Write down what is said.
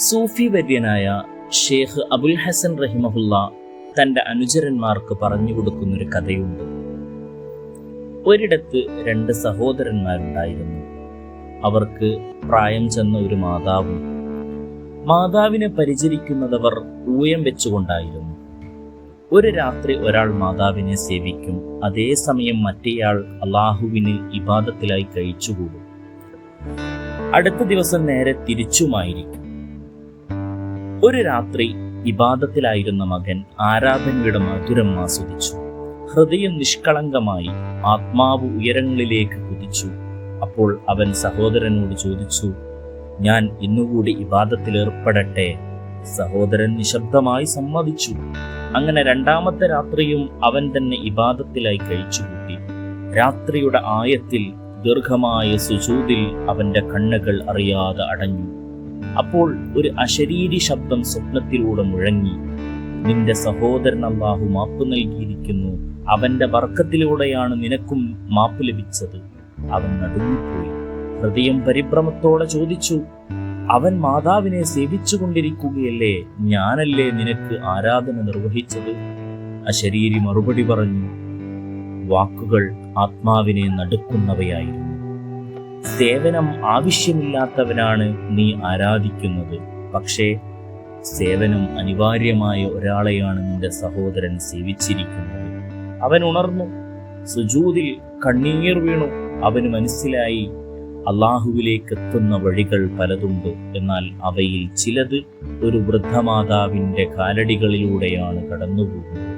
സൂഫി വര്യനായ ഷേഖ് അബുൽ ഹസൻ റഹിമഹുല്ല തൻ്റെ അനുചരന്മാർക്ക് പറഞ്ഞു കൊടുക്കുന്നൊരു കഥയുണ്ട്. ഒരിടത്ത് 2 സഹോദരന്മാരുണ്ടായിരുന്നു. അവർക്ക് പ്രായം ചെന്ന ഒരു മാതാവും. മാതാവിനെ പരിചരിക്കുന്നതവർ ഊയം വെച്ചുകൊണ്ടായിരുന്നു. ഒരു രാത്രി ഒരാൾ മാതാവിനെ സേവിക്കും, അതേസമയം മറ്റേയാൾ അള്ളാഹുവിന് ഇബാദത്തിലായി കഴിച്ചുകൂടും. അടുത്ത ദിവസം നേരെ തിരിച്ചുമായിരിക്കും. ഒരു രാത്രി ഇബാദത്തിലായിരുന്ന മകൻ ആരാധനയുടെ മധുരം ആസ്വദിച്ചു. ഹൃദയം നിഷ്കളങ്കമായി, ആത്മാവ് ഉയരങ്ങളിലേക്ക് കുതിച്ചു. അപ്പോൾ അവൻ സഹോദരനോട് ചോദിച്ചു, ഞാൻ ഇന്നുകൂടി ഇബാദത്തിൽ ഏർപ്പെടട്ടെ? സഹോദരൻ നിശബ്ദമായി സമ്മതിച്ചു. അങ്ങനെ 2ാമത്തെ രാത്രിയും അവൻ തന്നെ ഇബാദത്തിലായി കഴിച്ചുകൂട്ടി. രാത്രിയുടെ ആയത്തിൽ ദീർഘമായ സുജൂദിൽ അവന്റെ കണ്ണുകൾ അറിയാതെ അടഞ്ഞു. അപ്പോൾ ഒരു അശരീരി ശബ്ദം സ്വപ്നത്തിലൂടെ മുഴങ്ങി, നിന്റെ സഹോദരൻ അല്ലാഹു മാപ്പ് നൽകിയിരിക്കുന്നു, അവന്റെ ബർക്കത്തിലൂടെയാണ് നിനക്കും മാപ്പ് ലഭിച്ചത്. അവൻ നടുങ്ങിപ്പോയി. ഹൃദയം പരിഭ്രമത്തോടെ ചോദിച്ചു, അവൻ മാതാവിനെ സേവിച്ചുകൊണ്ടിരിക്കുകയല്ലേ, ഞാനല്ലേ നിനക്ക് ആരാധന നിർവഹിച്ചത്? അശരീരി മറുപടി പറഞ്ഞു. വാക്കുകൾ ആത്മാവിനെ നടുക്കുന്നവയായിരുന്നു. സേവനം ആവശ്യമില്ലാത്തവനാണ് നീ ആരാധിക്കുന്നത്, പക്ഷേ സേവനം അനിവാര്യമായ ഒരാളെയാണ് നിന്റെ സഹോദരൻ സേവിച്ചിരിക്കുന്നത്. അവൻ ഉണർന്നു, സുജൂദിൽ കണ്ണീർ വീണു. അവന് മനസ്സിലായി, അള്ളാഹുവിലേക്ക് എത്തുന്ന വഴികൾ പലതുണ്ട്, എന്നാൽ അവയിൽ ചിലത് ഒരു വൃദ്ധമാതാവിൻ്റെ കാലടികളിലൂടെയാണ് കടന്നുപോകുന്നത്.